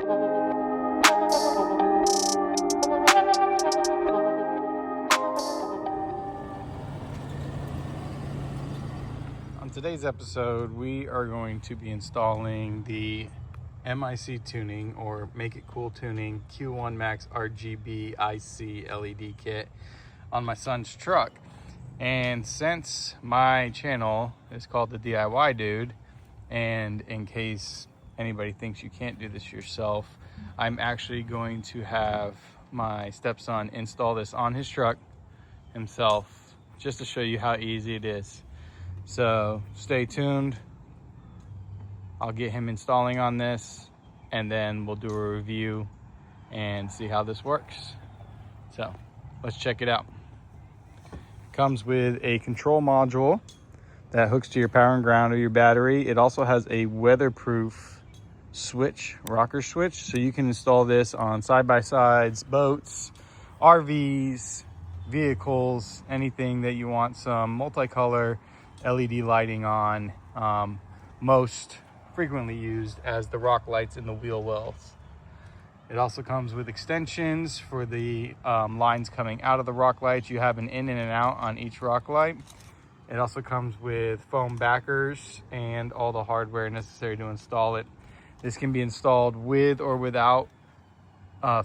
On today's episode, we are going to be installing the Mictuning or Make It Cool Tuning Q1 Max RGB IC LED kit on my son's truck. And since my channel is called the DIY Dude, and in case anybody thinks you can't do this yourself, I'm actually going to have my stepson install this on his truck himself, just to show you how easy it is. So stay tuned. I'll get him installing on this, and then we'll do a review and see how this works. So let's check it out. Comes with a control module that hooks to your power and ground or your battery. It also has a weatherproof switch, rocker switch, so you can install this on side-by-sides, boats, RVs, vehicles, anything that you want some multicolor LED lighting on. Most frequently used as the rock lights in the wheel wells. It also comes with extensions for the lines coming out of the rock lights. You have an in and an out on each rock light. It also comes with foam backers and all the hardware necessary to install it. This can be installed with or without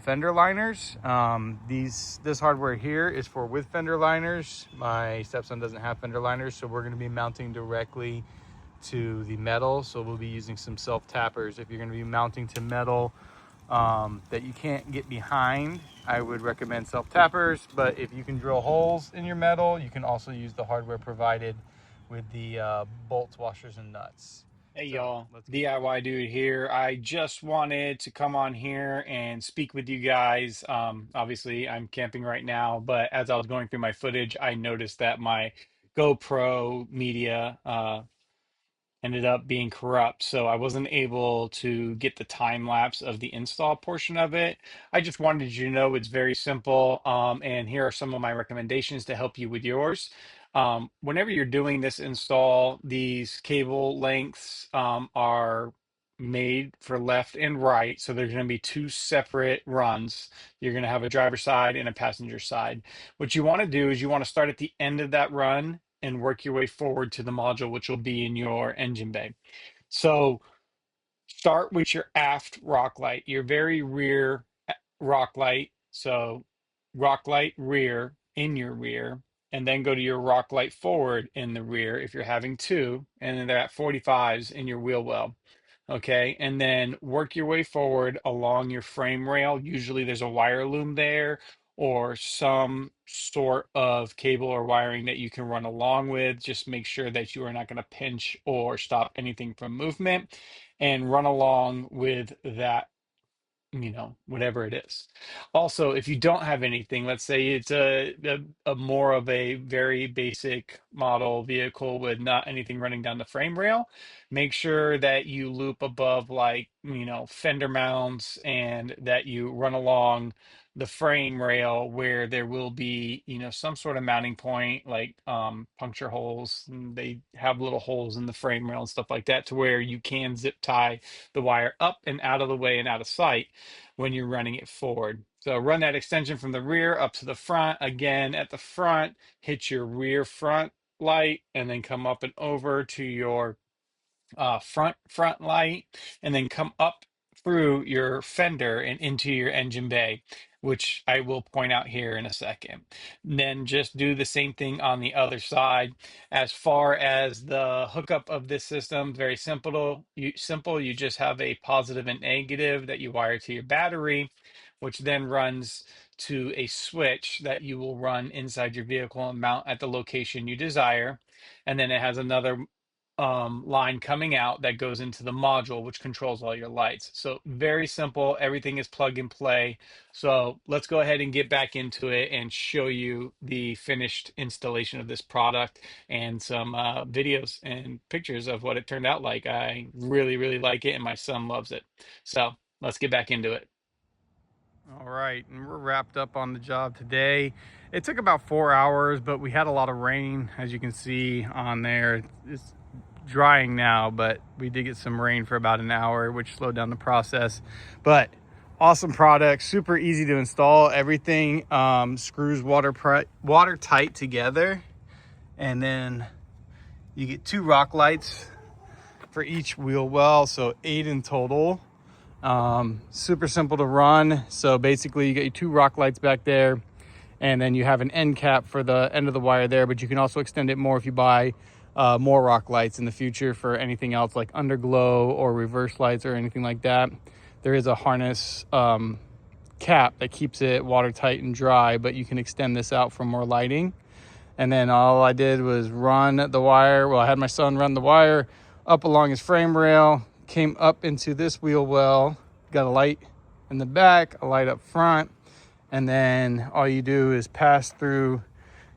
fender liners. This hardware here is for with fender liners. My stepson doesn't have fender liners, so we're going to be mounting directly to the metal. So we'll be using some self tappers. If you're going to be mounting to metal that you can't get behind, I would recommend self tappers. But if you can drill holes in your metal, you can also use the hardware provided with the bolts, washers, and nuts. Hey y'all, DIY Dude here. I just wanted to come on here and speak with you guys. Obviously, I'm camping right now, but as I was going through my footage, I noticed that my GoPro media ended up being corrupt, so I wasn't able to get the time lapse of the install portion of it. I just wanted you to know it's very simple, and here are some of my recommendations to help you with yours. Whenever you're doing this install, these cable lengths are made for left and right, so there's going to be two separate runs. You're going to have a driver side and a passenger side. What you want to do is you want to start at the end of that run and work your way forward to the module, which will be in your engine bay. So start with your aft rock light, your very rear rock light. So rock light rear in your rear, and then go to your rock light forward in the rear if you're having two, and then they're at 45s in your wheel well. Okay, and then work your way forward along your frame rail. Usually there's a wire loom there or some sort of cable or wiring that you can run along with. Just make sure that you are not going to pinch or stop anything from movement, and run along with that, whatever it is. Also, if you don't have anything, let's say it's a more of a very basic model vehicle with not anything running down the frame rail, make sure that you loop above, like, fender mounts, and that you run along the frame rail where there will be, some sort of mounting point, like puncture holes. And they have little holes in the frame rail and stuff like that, to where you can zip tie the wire up and out of the way and out of sight when you're running it forward. So run that extension from the rear up to the front. Again, at the front, hit your rear front light, and then come up and over to your front light, and then come up through your fender and into your engine bay, which I will point out here in a second. And then just do the same thing on the other side. As far as the hookup of this system, very simple. You just have a positive and negative that you wire to your battery, which then runs to a switch that you will run inside your vehicle and mount at the location you desire. And then it has another line coming out that goes into the module, which controls all your lights. So very simple. Everything is plug and play. So let's go ahead and get back into it and show you the finished installation of this product, and some videos and pictures of what it turned out like. I really, really like it, and my son loves it. So let's get back into it. All right, and we're wrapped up on the job today. It took about 4 hours, but we had a lot of rain, as you can see on there. It's drying now, but we did get some rain for about an hour, which slowed down the process. But awesome product, super easy to install. Everything screws watertight together, and then you get 2 rock lights for each wheel well, so 8 in total. Super simple to run. So basically you get your 2 rock lights back there, and then you have an end cap for the end of the wire there, but you can also extend it more if you buy more rock lights in the future for anything else like underglow or reverse lights or anything like that. There is a harness cap that keeps it watertight and dry, but you can extend this out for more lighting. And then all I did was run the wire. Well, I had my son run the wire up along his frame rail, came up into this wheel well, got a light in the back, a light up front, and then all you do is pass through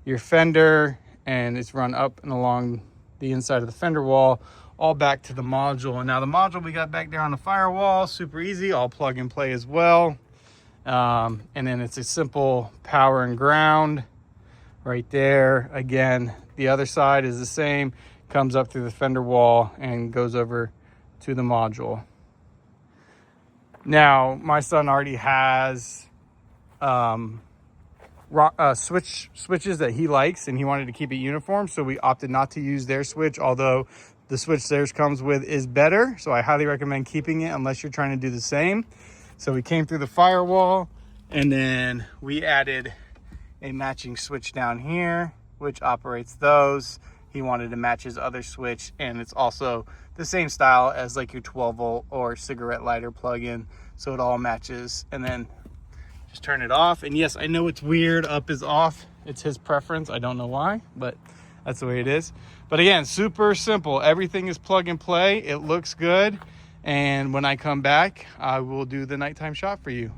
your fender, and it's run up and along the inside of the fender wall, all back to the module. And now the module we got back there on the firewall, super easy, all plug and play as well. And then it's a simple power and ground right there. Again, the other side is the same, comes up through the fender wall and goes over to the module. Now, my son already has switches that he likes, and he wanted to keep it uniform, so we opted not to use their switch, although the switch theirs comes with is better. So I highly recommend keeping it unless you're trying to do the same. So we came through the firewall, and then we added a matching switch down here, which operates those. He wanted to match his other switch, and it's also the same style as like your 12 volt or cigarette lighter plug-in, so it all matches. And then just turn it off. And yes, I know it's weird, up is off. It's his preference, I don't know why, but that's the way it is. But again, super simple. Everything is plug and play. It looks good. And when I come back, I will do the nighttime shot for you.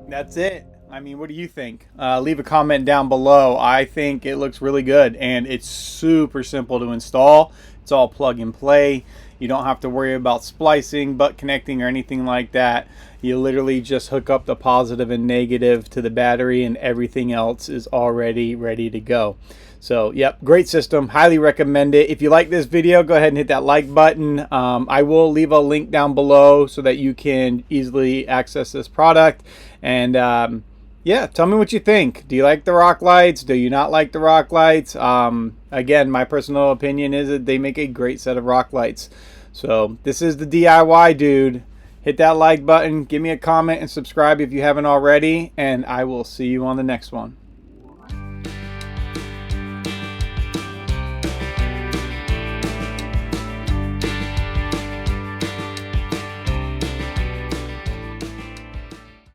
That's it. I mean, what do you think? Leave a comment down below. I think it looks really good, and it's super simple to install. It's all plug and play. You don't have to worry about splicing, butt connecting, or anything like that. You literally just hook up the positive and negative to the battery, and everything else is already ready to go. So, yep, great system. Highly recommend it. If you like this video, go ahead and hit that like button. I will leave a link down below so that you can easily access this product. And yeah, tell me what you think. Do you like the rock lights? Do you not like the rock lights? Again, my personal opinion is that they make a great set of rock lights. So this is the DIY dude. Hit that like button, give me a comment, and subscribe if you haven't already. And I will see you on the next one.